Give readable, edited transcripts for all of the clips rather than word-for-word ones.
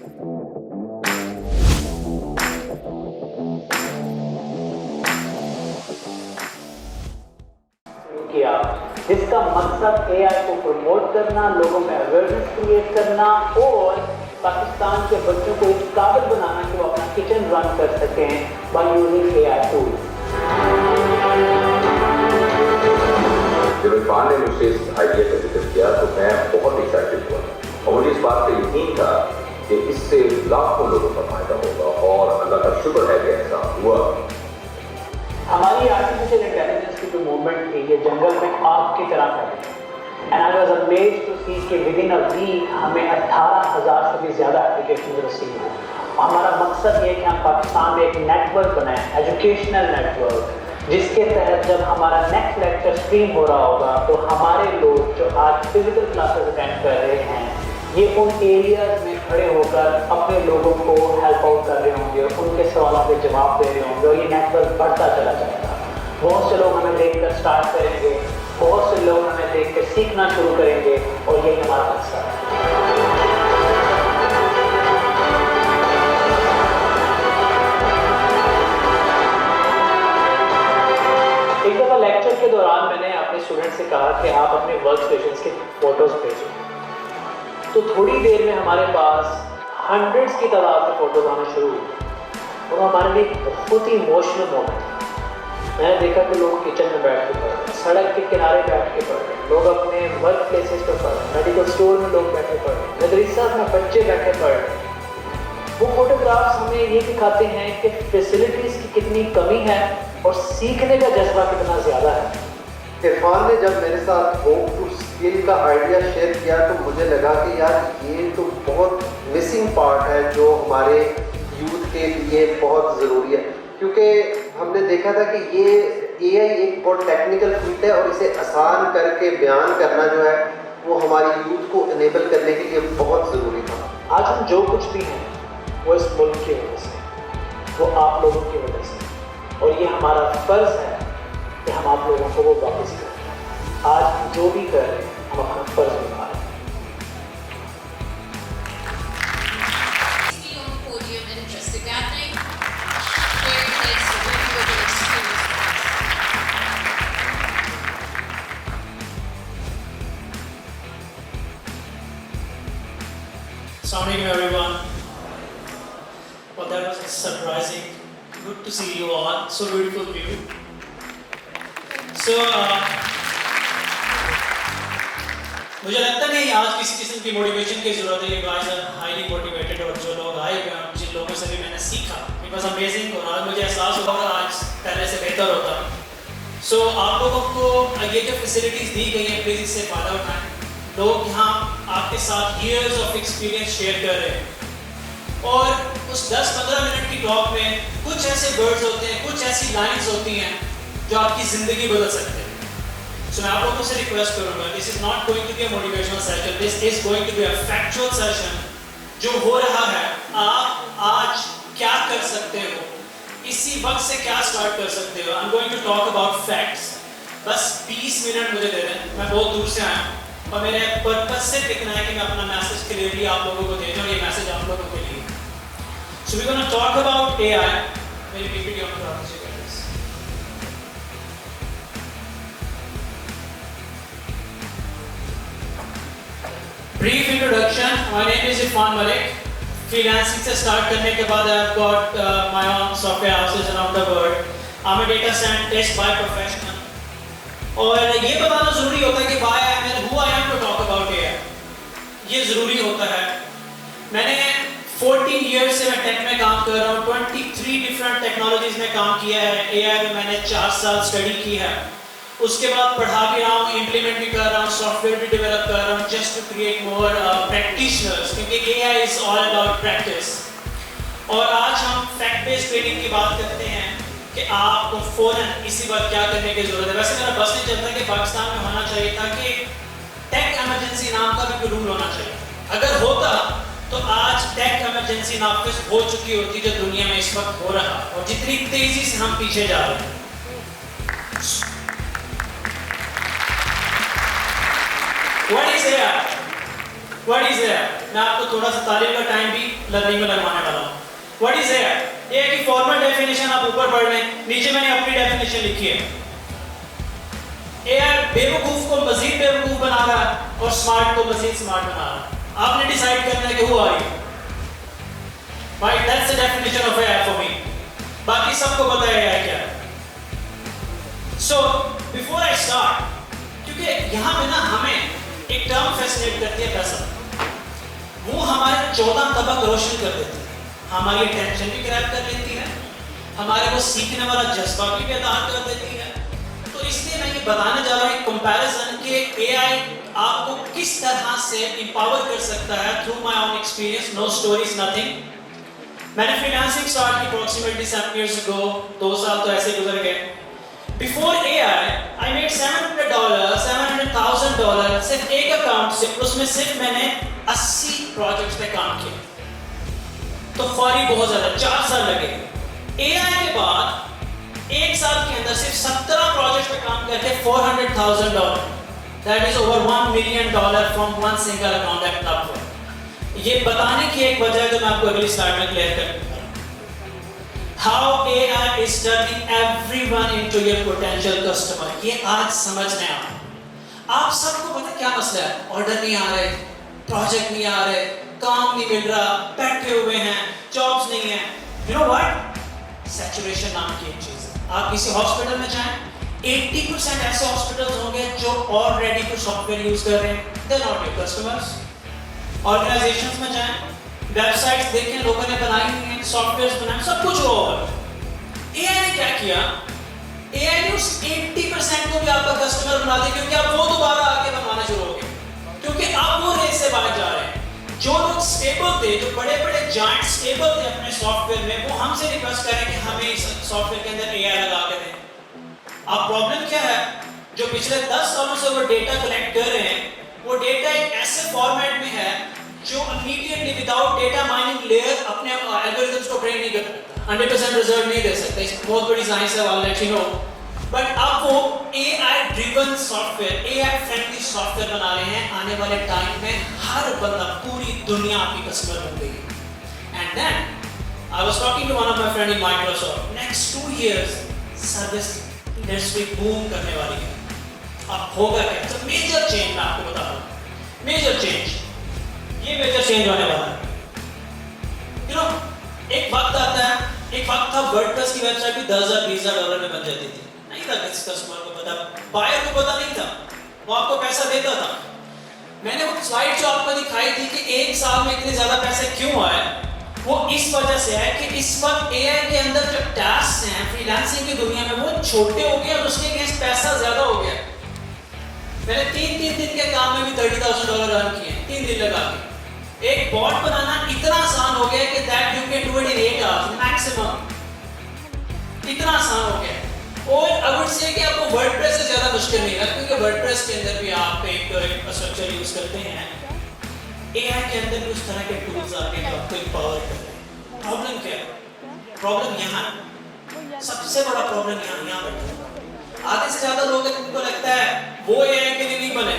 किया जिसका मकसद एआई को प्रमोट करना, लोगों में अवेयरनेस क्रिएट करना और पाकिस्तान के बच्चों को इस काबिल बनाना कि वो अपना किचन रन कर सकें बाय यूजिंग एआई टूल्स। जब इरफान ने मुझसे इस आइडिया का जिक्र किया तो मैं बहुत एक्साइटेड हुआ और मुझे इस बात पर यकीन था कि इससे लाखों लोगों का फायदा होगा और अल्लाह का शुक्र है कि ऐसा हुआ। हमारी आर्टिफिशियल इंटेलिजेंस की जो मूवमेंट थी ये जंगल में आग की तरह फैली and I was amazed to see कि विद इन अ वीक हमें 18,000 से भी ज़्यादा एप्लीकेशन रिसीव हुए। हमारा मकसद ये कि हम पाकिस्तान में एक नेटवर्क बनाएं, एजुकेशनल नेटवर्क, जिसके तहत जब हमारा नेक्स्ट लेक्चर स्ट्रीम हो रहा होगा तो हमारे लोग जो आज फिजिकल क्लासेस अटेंड कर रहे हैं ये उन एरियाज में खड़े होकर अपने लोगों को हेल्प आउट कर रहे होंगे, उनके सवालों के जवाब दे रहे होंगे और ये नेटवर्क बढ़ता चला जाएगा। बहुत से लोग हमें देखकर स्टार्ट करेंगे, बहुत से लोग हमें देखकर सीखना शुरू करेंगे और यही हमारा मकसद है। एक दफ़ा लेक्चर के दौरान मैंने अपने स्टूडेंट से कहा कि आप अपने वर्क स्टेशंस के फोटोज़ भेजें, तो थोड़ी देर में हमारे पास हंड्रेड्स की तादाद में फ़ोटोज़ आना शुरू हुई और हमारे लिए बहुत ही इमोशनल मोमेंट था। मैंने देखा कि लोग किचन में बैठ के पढ़ रहे हैं, सड़क के किनारे बैठ के पढ़ रहे हैं, लोग अपने वर्क प्लेसेस पर पढ़ रहे हैं, मेडिकल स्टोर में लोग बैठे पढ़ रहे हैं, मदरसा में बच्चे बैठे पढ़ रहे हैं। वो फोटोग्राफ्स हमें ये दिखाते हैं कि फैसिलिटीज़ की कितनी कमी है और सीखने का जज्बा कितना ज़्यादा है। इरफान ने जब मेरे साथ होम टू स्किल का आइडिया शेयर किया तो मुझे लगा कि यार ये तो बहुत मिसिंग पार्ट है जो हमारे यूथ के लिए बहुत ज़रूरी है, क्योंकि हमने देखा था कि ये एआई एक बहुत टेक्निकल फील्ड है और इसे आसान करके बयान करना जो है वो हमारी यूथ को इनेबल करने के लिए बहुत ज़रूरी था। आज हम जो कुछ भी हैं वो इस मुल्क की वजह से, वो आप लोगों की वजह से, और ये हमारा फ़र्ज़ है कि हम आप लोगों को वो वापस करें। आज हम जो भी कर रहे हैं हम अपना फ़र्ज़ निभा रहे हैं। Assalamu alaikum everyone. Well, that was surprising. Good to see you all. So beautiful view. So मुझे लगता नहीं आज किसी किस्म की मोटिवेशन की ज़रूरत है। ये गाइस आर हाईली मोटिवेटेड और जो लोग आए हुए हैं जिन लोगों से भी मैंने सीखा इट वाज अमेजिंग और आज मुझे एहसास हुआ कि आज पहले से बेहतर होता। सो आप लोगों को ये जो फैसिलिटीज़ दी गई हैं प्लीज़ इससे फ़ायदा उठाएं। लोग यहाँ आपके साथ ईयर्स ऑफ एक्सपीरियंस शेयर कर रहे हैं और उस 10-15 मिनट की टॉक में कुछ ऐसे वर्ड्स होते हैं, कुछ ऐसी लाइंस होती हैं जो आपकी ज़िंदगी बदल सकते हैं। सो मैं आप लोगों से रिक्वेस्ट करूँगा, this is not going to be a motivational session, this is going to be a factual session. जो हो रहा है आप आज क्या कर सकते हो, इसी वक्त से क्या स्टार्ट कर सकते हो। I am going to talk about facts. बस 20 मिनट मुझे दे दें, मैं बहुत दूर से आया हूँ और मेरे पर्पस से लिखना है कि मैं अपना मैसेज क्लियरली आप लोगों को दे दूँ और ये मैसेज आप लोगों के लिए। So we gonna talk about AI. मेरी पीपीटी ऑन करा दीजिएगा please. Brief introduction, my name is Irfan Malik. Freelancing से स्टार्ट करने के बाद I have got my own software houses around the world. I am a data scientist by profession और ये बताना ज़रूरी होता है कि why I am who I am to talk about AI। ये ज़रूरी होता है। मैंने 14 ईयर्स से मैं टेक में काम कर रहा हूँ, 23 डिफरेंट टेक्नोलॉजीज़ में काम किया है। AI में मैंने 4 साल स्टडी की है, उसके बाद पढ़ा भी रहा हूँ, इम्प्लीमेंट भी कर रहा हूँ, सॉफ्टवेयर भी डेवलप कर रहा हूँ just to create more practitioners, क्योंकि AI is all about practice. और आज हम फैक्ट बेस्ड ट्रेनिंग की बात करते हैं कि आपको फ़ौरन इसी बात क्या करने की ज़रूरत है। वैसे मेरा बस नहीं चलता कि पाकिस्तान में होना चाहिए था कि टेक इमरजेंसी नाम का भी कोई रूल होना चाहिए। अगर होता तो आज टेक इमरजेंसी नाफिज हो चुकी होती जो दुनिया में इस वक्त हो रहा और जितनी तेज़ी से हम पीछे जा रहे हैं। What is AI? मैं आपको थोड़ा सा तारीफ का टाइम भी लर्निंग में लगवाने वाला हूँ। What is AI? एआई की फॉर्मल डेफिनेशन आप ऊपर पढ़ लें, नीचे मैंने अपनी डेफिनेशन लिखी है। एआई बेवकूफ को मजीद बेवकूफ बना रहा है और स्मार्ट को मजीद स्मार्ट बना रहा है। आपने डिसाइड करना है कि who are you, right? That's the definition of AI for me. बाकी सबको पता है एआई क्या है। सो बिफोर आई स्टार्ट, क्योंकि यहाँ पे ना हमें एक टर्म फैसिनेट करती है पैसा, वो हमारे 14 तबक रोशन कर देती है, हमारी अटेंशन भी ग्रैब कर लेती है, हमारे को सीखने वाला जज्बा भी पैदा कर देती है। तो इसलिए मैं ये बताने जा रहा हूँ एक कंपैरिजन कि एआई आपको किस तरह से एम्पावर कर सकता है through my own experience, no stories nothing. मैंने फ्रीलांसिंग स्टार्ट की अप्रॉक्सीमेटली 7 years ago, 2 साल तो ऐसे गुजर गए। Before AI, I made $700, $700,000 सिर्फ एक अकाउंट से, उसमें सिर्फ मैंने 80 प्रोजेक्ट्स पे काम किया। तो फौरी बहुत ज्यादा 4 साल लगे। AI के बाद 1 साल के अंदर सिर्फ 17 प्रोजेक्ट्स पे काम करके $400,000, that is over $1 million from one single account at Upwork। ये बताने की एक वजह तो मैं आपको अगली स्लाइड में क्लियर कर दूंगा। How AI is turning everyone into your potential customer। ये आज समझने आप सबको पता क्या मसला है? ऑर्डर नहीं आ रहे, प्रोजेक्ट नहीं आ रहे, काम नहीं मिल रहा, बैठे हुए हैं, जॉब्स नहीं है। You know what? Saturation नाम की एक चीज है। आप किसी हॉस्पिटल में जाएं, 80% ऐसे हॉस्पिटल्स होंगे जो ऑलरेडी कुछ सॉफ्टवेयर यूज कर रहे हैं, they're not your customers। Organisations में जाएं, वेबसाइट्स देखें, लोगों ने बनाई हुई हैं, सॉफ्टवेयर्स बनाए, सब कुछ हुआ होगा। एआई ने क्या किया? एआई ने उस 80% को भी आपका कस्टमर बना दिया, क्योंकि आप वो दोबारा आके बनवाना शुरू हो गए, क्योंकि आप वो रेस से बाहर जा रहे हैं। जो लोग स्टेबल थे, जो बड़े बड़े जायंट स्टेबल थे अपने सॉफ्टवेयर में, वो हमसे रिक्वेस्ट करें कि हमें इस सॉफ्टवेयर के अंदर एआई लगा के दें। अब प्रॉब्लम क्या है? जो पिछले 10 सालों से वो डेटा कलेक्ट कर रहे हैं, वो डेटा एक ऐसे फॉर्मेट में है जो immediately without data mining layer अपने एल्गोरिथम्स को ट्रेन नहीं कर सकता, 100% रिजल्ट नहीं दे सकता। इसकी बहुत बड़ी साइंस है, I let you know. But अब वो AI driven software, AI friendly software बना रहे हैं। आने वाले टाइम में हर बंदा, पूरी दुनिया आपकी कस्टमर बन गई। And then I was talking to one of my friend in Microsoft, next 2 years service industry boom करने वाली है। अब होगा क्या? तो मेजर चेंज मैं आपको बता रहा हूँ, मेजर चेंज, ये मेजर चेंज होने वाला है। यू नो, एक वक्त आता है, एक वक्त था वर्डप्रेस की वेबसाइट भी $10,000-20,000 में बन जाती थी। नहीं था किसी कस्टमर को पता, बायर को पता नहीं था, वो आपको पैसा देता था। मैंने वो स्लाइड जो आपको दिखाई थी कि 1 साल में इतने ज्यादा पैसे क्यों आए, वो इस वजह से है कि इस वक्त एआई के अंदर जो टास्क हैं फ्रीलांसिंग की दुनिया में, वो छोटे हो गए और उसके अगेंस्ट पैसा ज्यादा हो गया। मैंने 3 दिन के काम में भी $30,000 अर्न किए, 3 दिन लगा के। एक बॉट बनाना इतना आसान हो गया कि that you can do it in 8 hours maximum, इतना आसान हो गया। और आई वुड से कि आपको वर्डप्रेस से ज्यादा मुश्किल नहीं है, क्योंकि वर्डप्रेस के अंदर भी आप एक इंफ्रास्ट्रक्चर यूज करते हैं। एआई के अंदर भी उस तरह के टूल्स आ गए जो आपको एम्पावर कर रहे हैं। प्रॉब्लम क्या है? प्रॉब्लम यहाँ, सबसे बड़ा प्रॉब्लम यहाँ बैठा है। आधे से ज्यादा लोग उनको लगता है वो एआई के लिए नहीं बने,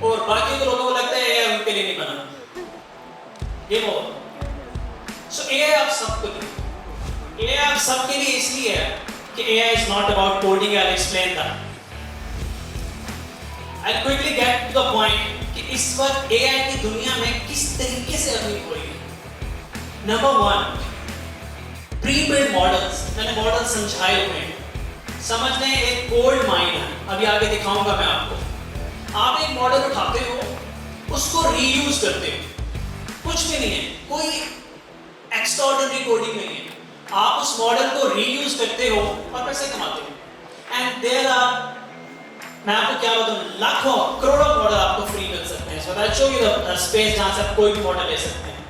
और बाकी के लोगों को लगता है एआई उनके लिए नहीं बना। ये वो सो एआई आप सबके लिए इसलिए है कि AI is not about coding. I explain that. I quickly get to the point कि इस वक्त एआई की दुनिया में किस तरीके से अर्निंग हो रही है। Number 1, pre build models. मैंने मॉडल समझाए हुए हैं, समझने एक गोल्ड माइन है, अभी आगे दिखाऊंगा मैं आपको। आप एक मॉडल उठाते हो, उसको रीयूज करते हो, कुछ भी नहीं है, कोई एक्स्ट्राऑर्डिनरी कोडिंग नहीं है। आप उस मॉडल को रीयूज करते हो और पैसे कमाते हो। एंड देयर आर, मैं आपको क्या बताऊं, लाखों करोड़ों मॉडल आपको फ्री मिल सकते हैं। So that show you the space जहां से आप कोई भी मॉडल ले सकते हैं।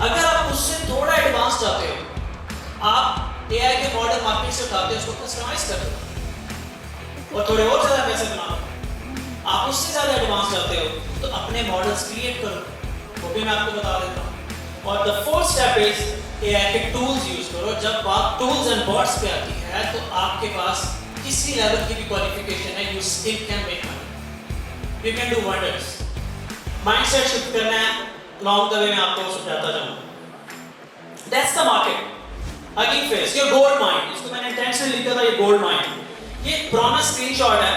अगर आप उससे थोड़ा एडवांस चाहते हो, आप एआई के मॉडल मार्केट से उठाते हो, उसको कस्टमाइज कर दो और थोड़े और ज्यादा पैसे बनाओ। आप उससे ज्यादा एडवांस चाहते हो तो अपने मॉडल्स क्रिएट करो, वो भी मैं आपको बता देता हूँ। और the 4th step is AI के टूल्स यूज करो। जब बात टूल्स एंड बॉट्स पे आती है तो आपके पास किसी लेवल की भी क्वालिफिकेशन है, you still can make money, you can do wonders. Mindset shift करना है, लॉन्ग द वे में आपको समझाता जाऊंगा। The market. Hugging Face, ये गोल्ड माइन, इसको मैंने इंटेंशनली लिखा था, ये गोल्ड माइन. ये पुराना स्क्रीनशॉट है,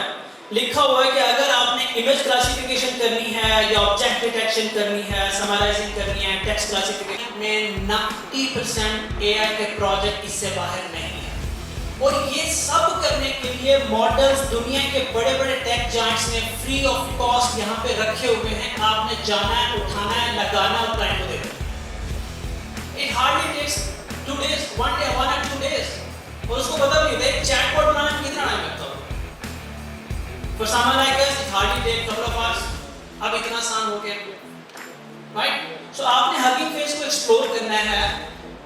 लिखा हुआ है कि अगर आपने इमेज क्लासिफिकेशन करनी है या ऑब्जेक्ट डिटेक्शन करनी है, समराइजिंग करनी है, टेक्स्ट क्लासिफिकेशन में 90% AI के प्रोजेक्ट इससे बाहर नहीं है. और ये सब करने के लिए मॉडल्स दुनिया के बड़े बड़े टेक जायंट्स ने फ्री ऑफ कॉस्ट यहाँ पे रखे हुए हैं. आपने जाना है, उठाना है, लगाना और क्लाइंट को देना. It hardly takes 2 days, 1 day, 1 or 2 days. और उसको पता भी नहीं, एक चैटबॉट बनाने में कितना टाइम लगता होगा. For someone like us, it hardly takes couple of hours. अब इतना आसान हो गया, right? So आपने Hugging Face को एक्सप्लोर करना है.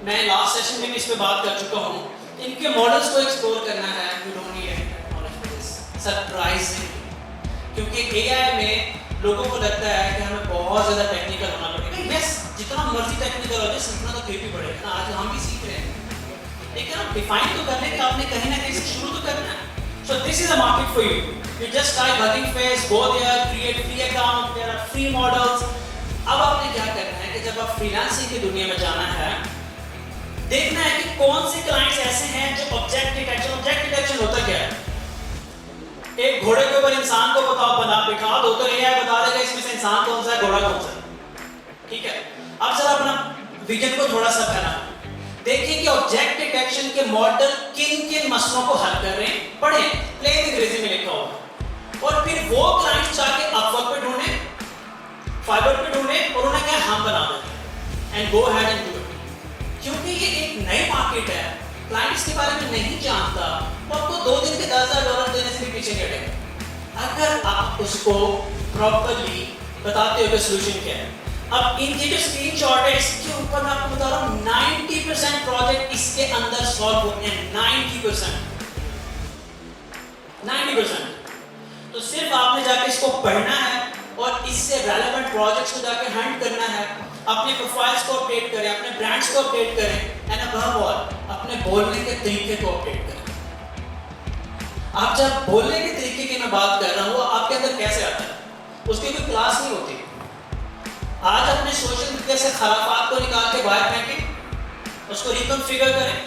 मैं लास्ट सेशन में भी इस पे बात कर चुका हूँ. इनके मॉडल्स को एक्सप्लोर करना है. You don't need any knowledge for this. Surprising, क्योंकि AI में लोगों को लगता है कि हमें बहुत ज़्यादा टेक्निकल होना पड़ेगा. Yes, जितना मर्जी टेक्निकल हो जाए, सीखना तो फिर भी पड़ेगा ना. आज हम भी सीख रहे हैं, लेकिन आप डिफाइन तो करने के आपने कहीं ना कहीं से शुरू तो करना है. So this is a market for you. You just type Hugging Face, go there, create free account, there are free models. अब आपने क्या करना है कि जब आप फ्रीलांसिंग की दुनिया में जाना है, देखना है कि कौन से क्लाइंट्स ऐसे हैं जो ऑब्जेक्ट डिटेक्शन होता क्या है. एक घोड़े के ऊपर इंसान को बिठा दो तो AI बता देगा इसमें से इंसान कौन सा है, घोड़ा कौन सा है. ठीक है. अब जरा अपना विजन को थोड़ा सा फैलाना. देखिए कि ऑब्जेक्ट डिटेक्शन के मॉडल किन मसलों को हल कर रहे हैं. पढ़ें, प्लेन अंग्रेजी में लिखा होगा. और फिर वो क्लाइंट्स जाके अपवर्क पे ढूंढे, फाइवर पे ढूंढे और उन्हें क्या हम बना दें and go ahead and do it. क्योंकि ये एक नई मार्केट है, क्लाइंट्स के बारे में नहीं जानता, वो आपको 2 दिन के $10,000 देने से भी पीछे हटेगा अगर आप उसको प्रॉपर्ली बताते हो कि सॉल्यूशन क्या है. अब इनके जो स्क्रीनशॉट है इसके ऊपर मैं आपको बता रहा हूँ 90% प्रोजेक्ट इसके अंदर सॉल्व होते हैं. 90%. तो सिर्फ आपने जाके इसको पढ़ना है और इससे रेलेवेंट प्रोजेक्ट्स को जाके हंट करना है. अपने प्रोफाइल्स को अपडेट करें, अपने ब्रांड्स को अपडेट करें एंड अबव ऑल अपने बोलने के तरीके को अपडेट करें. आप जब बोलने के तरीके की मैं बात कर रहा हूँ, आपके अंदर कैसे आता है, उसकी कोई क्लास नहीं होती. आज अपने सोशल मीडिया से खराफात को निकाल के बाहर फेंकें, उसको रिकॉन्फिगर करें.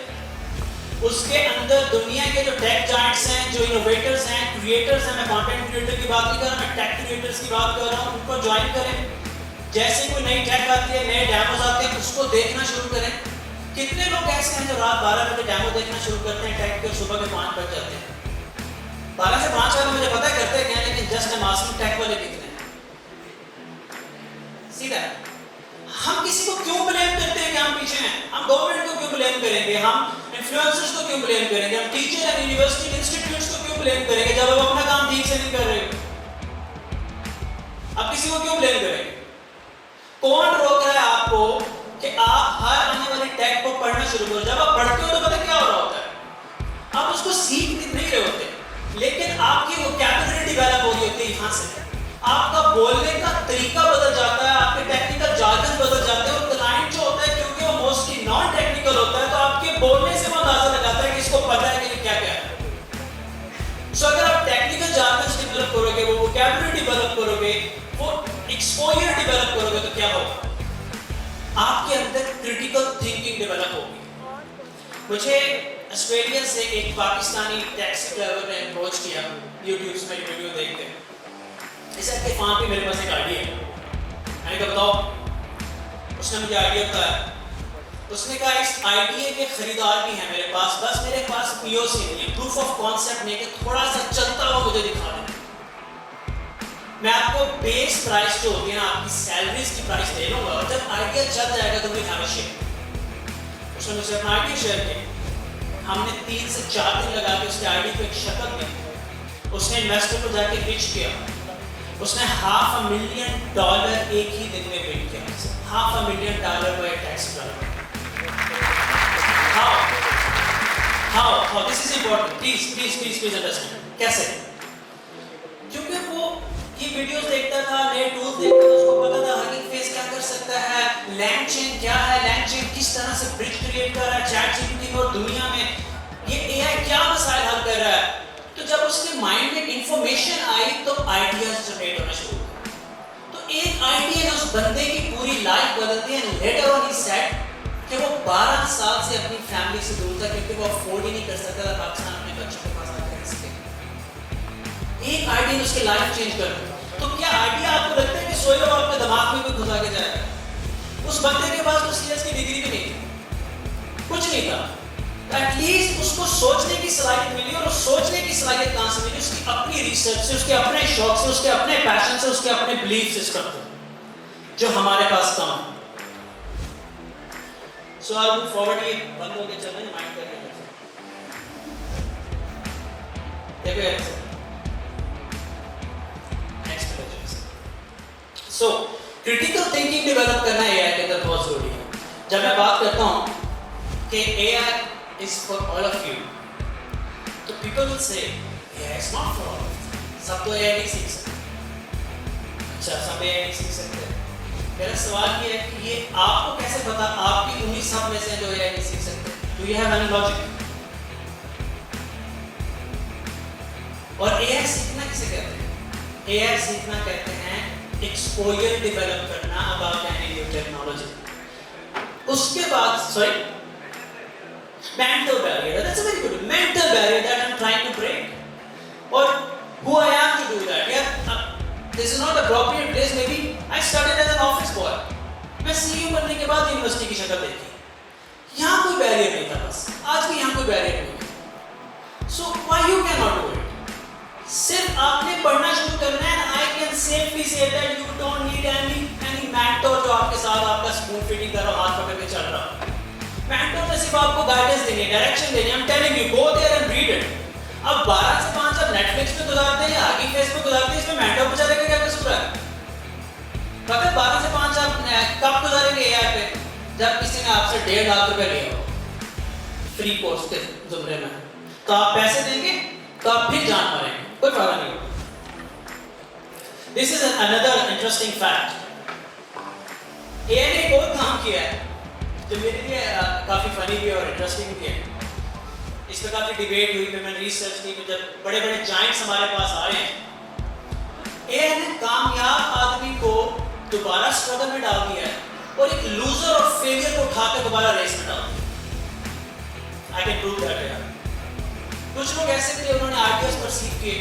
उसके अंदर दुनिया के जो टेक जायंट्स हैं, जो इनोवेटर्स हैं, क्रिएटर्स हैं, मैं कंटेंट क्रिएटर की बात नहीं कर रहा, मैं टेक क्रिएटर्स की बात कर रहा हूँ, उनको ज्वाइन करें. जैसे कोई नई टेक आती है, नए डेमोज आते हैं, उसको देखना शुरू करें. कितने लोग ऐसे हैं जो रात 12 बजे डेमो देखना शुरू करते हैं टेक के, सुबह के 5 बज जाते हैं. 12 से 5 वाले मुझे पता है करते क्या, लेकिन जस्ट एम आस्किंग टेक वाले कितने हैं. सीधा हम किसी को क्यों ब्लेम करते हैं कि हम पीछे हैं. हम गवर्नमेंट को क्यों ब्लेम करेंगे, हम इन्फ्लुएंसर्स को क्यों ब्लेम करेंगे, हम टीचर एंड यूनिवर्सिटी इंस्टीट्यूट्स को क्यों ब्लेम करेंगे जब हम अपना काम ठीक से नहीं कर रहे. अब किसी को क्यों ब्लेम करेंगे. कौन रोक रहा है आपको कि आप हर आने वाली टेक को पढ़ना शुरू करो. जब आप पढ़ते हो तो पता क्या हो रहा होता है, आप उसको सीख नहीं रहे होते, लेकिन आपकी वोकैबुलरी डेवलप हो रही होती है. यहाँ से आपका बोलने का तरीका बदल जाता है, आपके टेक्निकल जार्गन बदल जाते हैं. और क्लाइंट जो होता है क्योंकि वो मोस्टली नॉन टेक्निकल होता है, तो आपके बोलने से वो अंदाजा लगाता है कि इसको पता है कि क्या क्या है. सो अगर आप टेक्निकल जार्गन डेवलप करोगे, वो वोकैबुलरी डेवलप करोगे, वो एक्सपोजर डेवलप करोगे, तो क्या होगा, आपके अंदर क्रिटिकल थिंकिंग डेवलप होगी. मुझे ऑस्ट्रेलिया से एक पाकिस्तानी टैक्सी ड्राइवर ने अप्रोच किया यूट्यूब में वीडियो देखकर. इसे के फान पे मेरे पास एक आइडिया है. मैंने कहा बताओ. उसने मुझे आइडिया बताया. उसने कहा इस आइडिया के खरीदार भी हैं मेरे पास, बस मेरे पास पीओसी नहीं है, प्रूफ ऑफ कॉन्सेप्ट नहीं है, थोड़ा सा चलता हुआ मुझे दिखा दें. मैं आपको बेस प्राइस जो होती है ना, आपकी सैलरीज की प्राइस दे लूंगा और जब आइडिया चल जाएगा तो मुझे हमें शेयर. उसने मुझसे अपना आइडिया शेयर किया. हमने 3 से 4 दिन लगा के उसके आइडिया को एक शक्ल दी. उसने इन्वेस्टर को जाके पिच किया. उसने $500,000 एक ही दिन में बिल्ड किया. $500,000 by a taxi driver. How? This is important. Please understand. कैसे? क्योंकि वो ये वीडियोस देखता था, नए टूल्स देखता था, उसको पता था Hugging Face क्या कर सकता है, LangChain क्या है, LangChain किस तरह से ब्रिज क्रिएट कर रहा है ChatGPT और दुनिया में ये AI क्या मसाइल हल कर रहा है. तो जब उसके माइंड में इंफॉर्मेशन आई तो आइडियाज जनरेट होना शुरू हुए. तो एक आइडिया ने उस बंदे की पूरी लाइफ बदल दी. And later on he said कि वो 12 12 साल से अपनी फैमिली से दूर था क्योंकि वो अफोर्ड ही नहीं कर सकता था पाकिस्तान अपने बच्चों के पास आकर रह सके। एक आइडिया ने उसकी लाइफ चेंज कर दी। तो क्या आइडिया आपको लगता है कि सोए हो आपके दिमाग में कोई घुसा के जाएगा? उस बंदे के पास तो सीएस की डिग्री भी नहीं थी, कुछ नहीं था। एटलीस्ट उसको सोचने की सलाहियत मिली, और सोचने की सलाहियत कहां से मिली? उसकी अपनी रिसर्च से, उसके अपने शौक से, उसके अपने पैशन से, उसके अपने बिलीफ सिस्टम से, जो हमारे पास कम है। सो आई मूव फॉरवर्ड। ये बंद हो के चल रहे हैं, माइंड करके देखो यार। Next page. So critical thinking develop करना एआई के अंदर बहुत जरूरी है। जब मैं बात करता हूं कि AI is for all of you, तो people will say AI is not for all of you. सब तो AI नहीं सीख सकते। अच्छा, सब AI नहीं सीख सकते। मेरा सवाल ये है कि ये आपको कैसे पता आपकी उन्हीं सब में से जो AI नहीं सीख सकते? Do you have any logic? और AI सीखना किसे कहते हैं? AI सीखना कहते हैं एक्सपोजर डेवलप करना about any new technology। उसके बाद mental barrier, that's a very good mental barrier that I'm trying to break, or who I am to do that. Yeah, this is not appropriate place. Maybe I started as an office boy. मैं CEO बनने के बाद university की शक्ल देखी, यहाँ कोई barrier नहीं था, बस आज भी यहाँ कोई बैरियर नहीं है। So why you cannot do it? सिर्फ आपने पढ़ना शुरू करना है। I can safely say that you don't need any mentor जो आपके साथ आपका स्पून फीडिंग कर रहा, हाथ पकड़ के चल रहा। मेंटर ने सिर्फ आपको गाइडेंस देनी है, डायरेक्शन देनी है। I'm telling you, go there and read it. अब 12 से 5 आप नेटफ्लिक्स पे गुजारते हैं या आगे फेस पे गुजारते हैं, इसमें मेंटर बेचारे का क्या कसूर है? पता 12 से 5 आप कब गुजारेंगे एआई पे? जब किसी ने आपसे 1.5 लाख रुपए लिया हो फ्री कोर्स के जुमरे में, तो आप पैसे देंगे तो आप फिर जान मारेंगे, कोई फायदा नहीं होगा। This is another interesting fact. AI ने एक और काम किया है जो मेरे लिए काफ़ी फनी भी और इंटरेस्टिंग भी है। इस पर काफ़ी डिबेट हुई, फिर मैंने रिसर्च की, जब बड़े बड़े जाइंट्स हमारे पास आ रहे हैं। एआई ने कामयाब आदमी को दोबारा स्ट्रगल में डाल दिया है और एक लूजर और फेलियर को उठाकर दोबारा रेस में डाल दिया। आई कैन प्रूव दैट यार। कुछ लोग ऐसे थे, उन्होंने आइडियाज परसीव किए,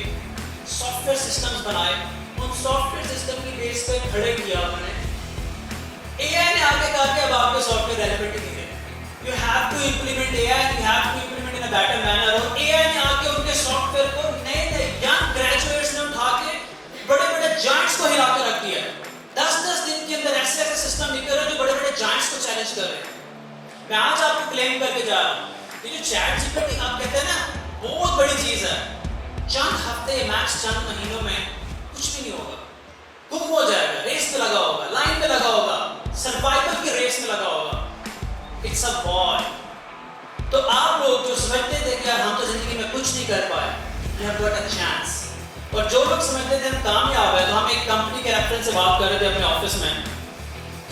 सॉफ्टवेयर सिस्टम्स बनाए, उन सॉफ्टवेयर सिस्टम की बेस पे खड़े किया उन्होंने। AI ने आके कहा कि अब आपके सॉफ्टवेयर रेलेवेंट नहीं है, you have to implement AI, you have to implement in a better manner. और AI ने आके उनके सॉफ्टवेयर को नए यंग ग्रेजुएट्स ने उठा के बड़े बड़े जायंट्स को हिला के रख दिया। 10-10 दिन के अंदर ऐसे ऐसे सिस्टम निकल रहे हैं जो बड़े बड़े जायंट्स को चैलेंज कर रहे हैं। मैं आज आपको क्लेम करके जा रहा हूँ, ये जो चैट जीपीटी आप कहते हैं ना, बहुत बड़ी चीज है। चंद हफ्ते मैक्स चंद महीनों में कुछ भी नहीं होगा, गुम हो जाएगा, रेस पे लगा होगा, लाइन पे लगा होगा, सर्वाइवल की रेस में लगा होगा। It's a war. तो आप लोग जो समझते थे कि यार हम तो जिंदगी में कुछ नहीं कर पाए, we have got a chance. और जो लोग समझते थे हम कामयाब है, तो हम एक कंपनी के रेफरेंस से बात कर रहे थे अपने ऑफिस में,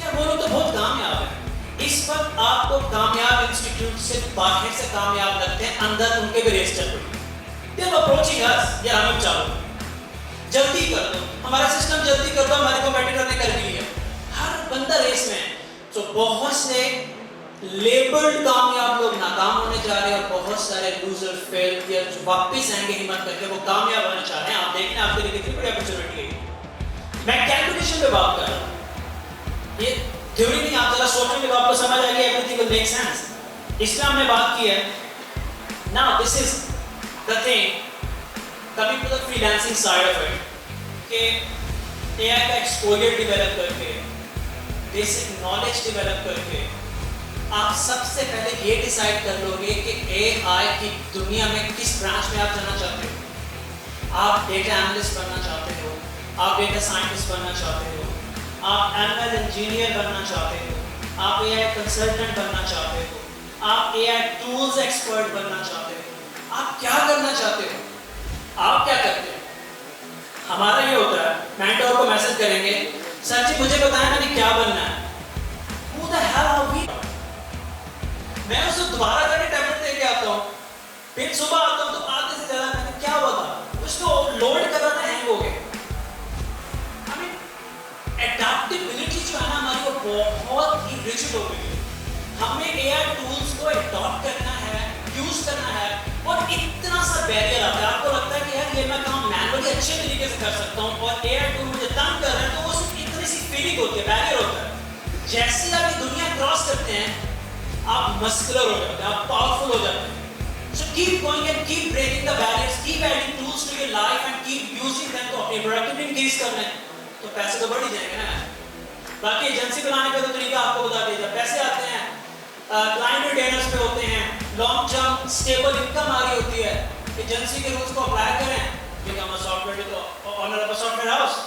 यार वो लोग तो बहुत कामयाब है। इस वक्त आपको कामयाब इंस्टीट्यूट से बाहर से कामयाब लगते हैं, अंदर उनके भी रेस चल रही है। दे आर अप्रोचिंग अस, यार हम चालू जल्दी कर दो, हमारा सिस्टम जल्दी कर दो, हमारे कॉम्पिटिटर ने कर लिया। हर बंदा रेस में। तो बहुत से लेबल्ड कामयाब लोग नाकाम होने जा रहे हैं और बहुत सारे लूजर फेलियर जो वापस आएंगे हिम्मत करके, वो कामयाब होना चाह रहे हैं। आप देखना आपके लिए कितनी बड़ी अपॉर्चुनिटी है। मैं कैलकुलेशन पे बात कर रहा हूं, ये थ्योरी नहीं, आप जरा सोचेंगे तो आपको समझ आएगी, एवरीथिंग विल मेक सेंस। इसमें हमने बात की है। Now this is the thing, coming to the freelancing side of it, कि एआई का एक्सपोजर डेवलप करके, बेसिक नॉलेज डेवलप करके आप सबसे पहले ये डिसाइड कर लोगे कि एआई की दुनिया में किस ब्रांच में आप जाना चाहते हो। आप डेटा एनालिस्ट बनना चाहते हो, आप डेटा साइंटिस्ट बनना चाहते हो, आप एमएल इंजीनियर बनना चाहते हो, आप एआई कंसल्टेंट बनना चाहते हो, आप एआई टूल्स एक्सपर्ट बनना चाहते हो, आप क्या करना चाहते हो, आप क्या करते हो। हमारा ये होता है, मेंटोर को मैसेज करेंगे, सर जी मुझे बताएं मैंने क्या बनना है। Who the hell are we? मैं उसे दोबारा करके टैबलेट लेके आता हूँ, फिर सुबह आता हूँ तो आधे से ज्यादा मैंने क्या हुआ था, उसको लोड कर रहा था, हैंग हो गया। I mean, एडेप्टेबिलिटी जो है ना हमारी, वो बहुत ही रिजिड हो गई है। हमें एआई टूल्स अच्छे तरीके से कर सकता हूँ और एआई टूल मुझे तंग कर रहे हैं, तो वो सिर्फ इतनी सी फीलिंग होती है, बैरियर होता है। जैसे ही आप ये दुनिया क्रॉस करते हैं, आप मस्कुलर हो जाते हैं, आप पावरफुल हो जाते हैं। So keep going and keep breaking the barriers, keep adding tools to your life and keep using them to अपनी productivity increase करना है, तो पैसे तो बढ़ ही जाएंगे ना। बाकी एजेंसी बनाने का तो तरीका आपको बता दिया, पैसे आते हैं, क्लाइंट रिटेनर्स पे होते हैं, लॉन्ग टर्म स्टेबल इनकम आ रही होती है, एजेंसी के रूल्स को अप्लाई करें, become a software owner of a software house,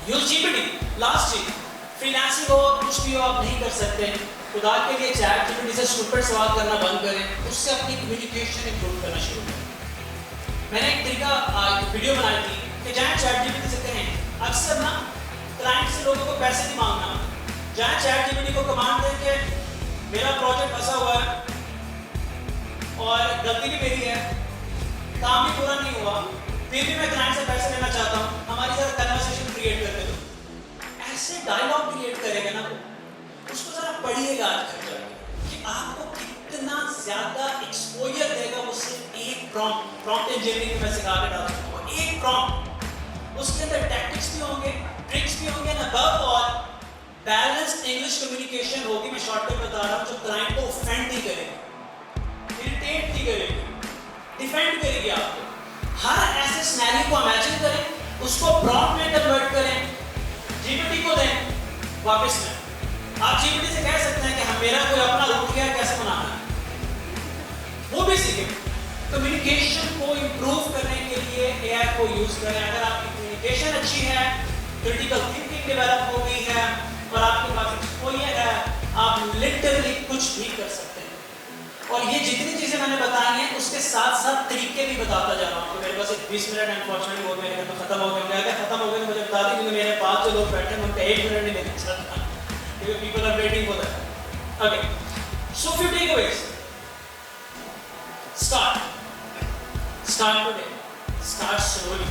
use GPT। Last चीज, फ्रीलांसिंग हो कुछ भी हो, आप नहीं कर सकते, खुदा के लिए चैट जीपीटी से स्टूपिड सवाल करना बंद करें, उससे अपनी कम्युनिकेशन इंप्रूव करना शुरू करें। मैंने एक तरीका वीडियो बनाई थी कि जाएं चैट जीपीटी से कहें, अक्सर ना क्लाइंट से लोगों को पैसे नहीं मांगना, जाएं चैट जीपीटी को कमांड दें कि मेरा प्रोजेक्ट फंसा हुआ है और गलती भी मेरी है, काम भी पूरा नहीं हुआ, फिर भी मैं क्लाइंट से पैसे लेना चाहता हूँ, हमारी जरा कन्वर्सेशन क्रिएट करके दो। ऐसे डायलॉग क्रिएट करेगा ना वो, उसको जरा पढ़िएगा आज घर जाके कि आपको कितना ज्यादा एक्सपोजर देगा। वो सिर्फ एक प्रॉम्प्ट इंजीनियरिंग में सिखा के डाल सकता हूँ, एक प्रॉम्प्ट, उसके अंदर टैक्टिक्स भी होंगे, ट्रिक्स भी होंगे, ना above all balanced English communication होगी। मैं शॉर्टकट बता रहा हूँ, जो क्लाइंट को ऑफेंड नहीं करेगी, इरिटेट नहीं करेगी, डिफेंड करेगी आपको। हर ऐसे सिनेरियो को इमेजिन करें, उसको प्रॉम्प्ट में कन्वर्ट करें, जीपीटी को दें, वापस में आप जीपीटी से कह सकते हैं कि हम मेरा कोई अपना रूट है कैसे बनाना है, वो भी सीखें। कम्युनिकेशन को इंप्रूव करने के लिए एआई को यूज करें। अगर आपकी कम्युनिकेशन अच्छी है, क्रिटिकल थिंकिंग डेवलप हो गई है और आपके पास एक्सपोजर है, आप लिटरली कुछ भी कर सकते हैं। और ये जितनी चीजें मैंने बताई हैं, उसके साथ साथ तरीके भी बताता जा रहा हूँ। तो मेरे पास एक 20 मिनट अनफॉर्चुनेटली हो गए, तो खत्म हो गया। अगर खत्म हो गए तो मुझे बता दें, क्योंकि मेरे पास जो लोग बैठे हैं उनका 1 मिनट नहीं देना चाहता, because people are waiting for that. Okay, so few takeaways. Start today. Start slowly.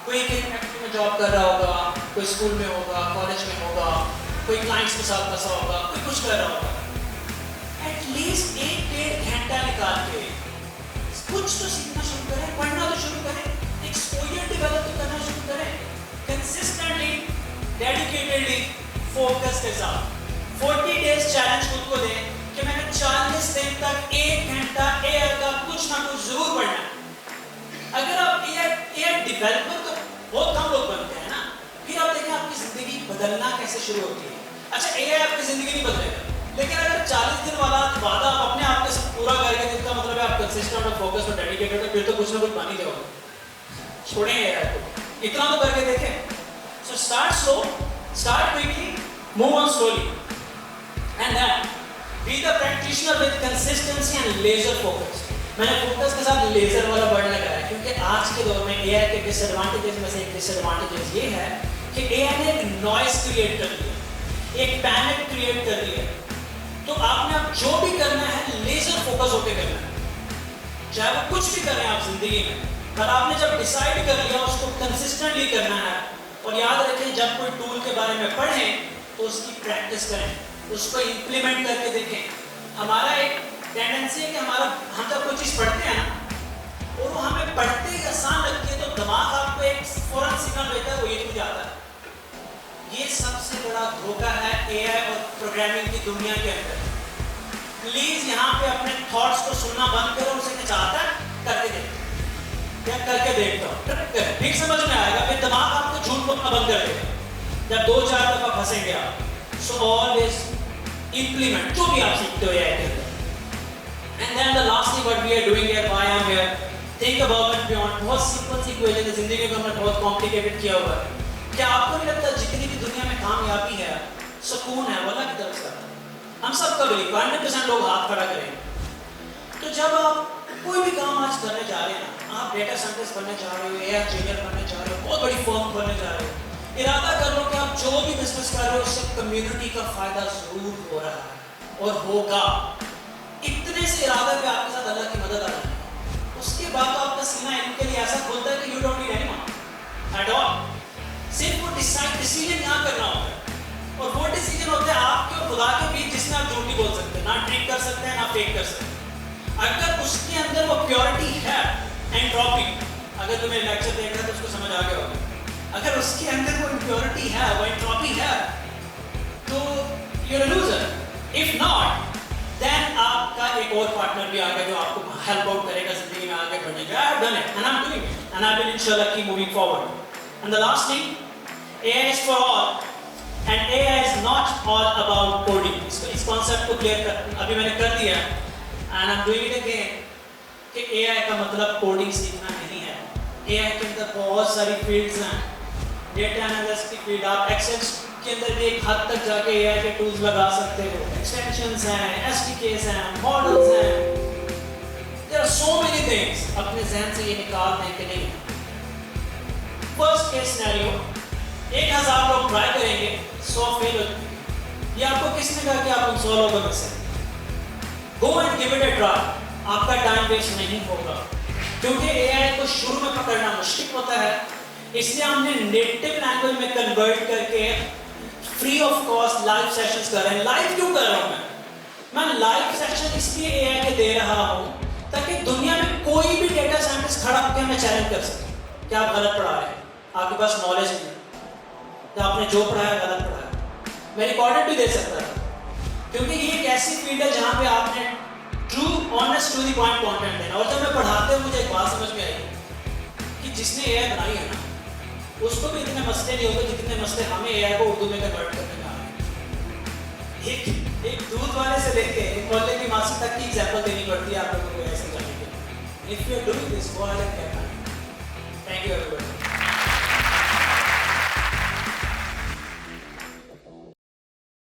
कोई एक फैक्ट्री में जॉब कर रहा होगा, कोई स्कूल में होगा, कॉलेज में होगा, कोई क्लाइंट्स के साथ फंसा होगा, कोई कुछ कर रहा होगा। एटलीस्ट 1-1.5 घंटा निकाल के कुछ तो सीखना शुरू करें, पढ़ना तो शुरू करें, एक्सपोजर डेवलप तो करना शुरू करें, कंसिस्टेंटली, डेडिकेटेडली, फोकस के साथ 40 डेज चैलेंज खुद को दें कि मैंने 40 दिन तक 1 घंटा एआई का कुछ ना कुछ जरूर पढ़ना है। अगर आप एआई डेवलपर तो बहुत कम लोग बनते हैं ना, फिर आप देखें आपकी जिंदगी बदलना कैसे शुरू होती है। अच्छा, एआई आपकी जिंदगी नहीं बदलेगा, लेकिन अगर 40 दिन वाला वादा आप अपने आप के साथ पूरा करके, जिसका मतलब है आप कंसिस्टेंट और फोकस और डेडिकेटेड हो, फिर तो कुछ ना कुछ बन ही जाओगे। छोड़ेंगे एआई को, इतना तो करके देखें। So start slow, start quickly, move on slowly, and then be the practitioner with consistency and laser focus। मैंने फोकस के साथ लेजर वाला वर्ड लगाया क्योंकि आज के दौर में एआई के डिसएडवांटेजेस में से एक डिसएडवांटेज ये है कि एआई ने एक नॉइस क्रिएट कर दिया, एक पैनिक क्रिएट कर दिया। तो आपने अब जो भी करना है लेजर फोकस होकर करना है, चाहे वो कुछ भी करें आप जिंदगी में, पर आपने जब डिसाइड कर लिया उसको कंसिस्टेंटली करना है। और याद रखें, जब कोई टूल के बारे में पढ़ें तो उसकी प्रैक्टिस करें, उसको इंप्लीमेंट करके देखें। हमारा एक टेंडेंसी है कि हम जब कोई चीज़ पढ़ते हैं ना और वो हमें पढ़ते ही आसान लगती है, तो दिमाग आपको एक फौरन सिग्नल देता है, वो ये खुद आता है। ये सबसे बड़ा धोखा है एआई और प्रोग्रामिंग की दुनिया के अंदर। प्लीज यहाँ पे अपने थॉट्स को सुनना बंद करो, उसे क्या चाहता है करके देखो, क्या करके देखता हूँ, ठीक समझ में आएगा। फिर दिमाग आपको झूठ बोलना बंद कर देगा जब 2-4 दफा फंसेंगे आप। सो ऑलवेज इंप्लीमेंट जो भी आप सीखते हो एआई के अंदर। And then the last thing what we are doing here, why I am here, think about it beyond. बहुत सिंपल सी इक्वेशन है, जिंदगी को हमने बहुत कॉम्प्लिकेटेड किया हुआ है। क्या आपको नहीं लगता जितनी भी दुनिया में कामयाबी है, सुकून है, वो अल्लाह की तरफ से आता है। हम सब का बिलीव 100% लोग हाथ खड़ा करेंगे। तो जब आप कोई भी काम आज करने जा रहे हैं ना, आप डेटा साइंटिस्ट बनने जा रहे हो, एआई इंजीनियर बनने जा रहे हो, बहुत बड़ी फर्म खोलने जा रहे हो, इरादा कर लो कि आप जो भी बिजनेस कर रहे हो उससे कम्युनिटी का फायदा जरूर हो रहा है और होगा। इतने से इरादा पे आपके साथ अल्लाह की मदद आ जाएगी। उसके बाद तो आपका सीना इनके लिए ऐसा खुलता है कि you don't need anyone at all. सिर्फ वो डिसीजन यहाँ करना होता है, और वो डिसीजन होते हैं आपके और खुदा के बीच, जिसमें आप झूठ नहीं बोल सकते, ना ट्रिक कर सकते हैं, ना फेक कर सकते हैं। अगर उसके अंदर वो प्योरिटी है, एंट्रोपी, अगर तुम्हें लेक्चर देख रहा है तो उसको समझ आ गया होगा। अगर उसके अंदर वो इम्प्योरिटी है, वो एंट्रोपी है, तो you are a loser. If not, then आपका एक और पार्टनर भी आएगा जो आपको हेल्प आउट करेगा जिंदगी में आगे बढ़ने का। I have done it and I am doing it and I will इंशाल्लाह keep moving forward. And the last thing, AI is for all and AI is not all about coding. इस concept को clear कर अभी मैंने कर दिया and I'm doing it again कि AI का मतलब कोडिंग सीखना नहीं है। AI के अंदर बहुत सारी फील्ड्स हैं, डेटा एनालिस्ट की फील्ड, आप एक्सेल के अंदर भी एक हद तक जाके AI के टूल्स लगा सकते हो, एक्सटेंशंस हैं, SDKs हैं, मॉडल्स हैं, there are so many things। अपने जहन से ये निकाल दें कि नहीं। फर्स्ट केस सिनेरियो, 1000 लोग ट्राई करेंगे, 100 फेल हो जाएंगे। ये आपको किसने कहा कि आप उन 100 लोगों में से? Go and give it a try, आपका टाइम वेस्ट नहीं होगा, क्योंकि AI को शुरू में पकड़ना मुश्किल होता है। इसलिए हमने नेटिव लैंग्वेज में कन्वर्ट करके free of cost live sessions कर रहे हैं। लाइव क्यों कर रहा हूँ मैं लाइव सेशन इसलिए AI के दे रहा हूँ ताकि दुनिया में कोई भी डेटा साइंटिस्ट खड़ा होकर हमें चैलेंज कर सके कि आप गलत पढ़ा रहे हैं, आपके पास नॉलेज नहीं, तो आपने जो पढ़ाया गलत पढ़ाया। मैं रिकॉर्डेड भी दे सकता है, क्योंकि ये एक ऐसी फील्ड है जहाँ पे आपने true honest to the point content देना। और जब मैं पढ़ाते हुए मुझे एक बात समझ में आई कि जिसने AI बनाई है ना, उसको भी इतने मसले नहीं होते जितने मसले हमें AI को उर्दू में कन्वर्ट करने में आ रहे हैं। एक दूध वाले से लेके एक मोहल्ले की मासी तक की एग्जाम्पल देनी पड़ती है आप लोगों को ऐसे करने के लिए। If you are doing this, go ahead and thank you everyone.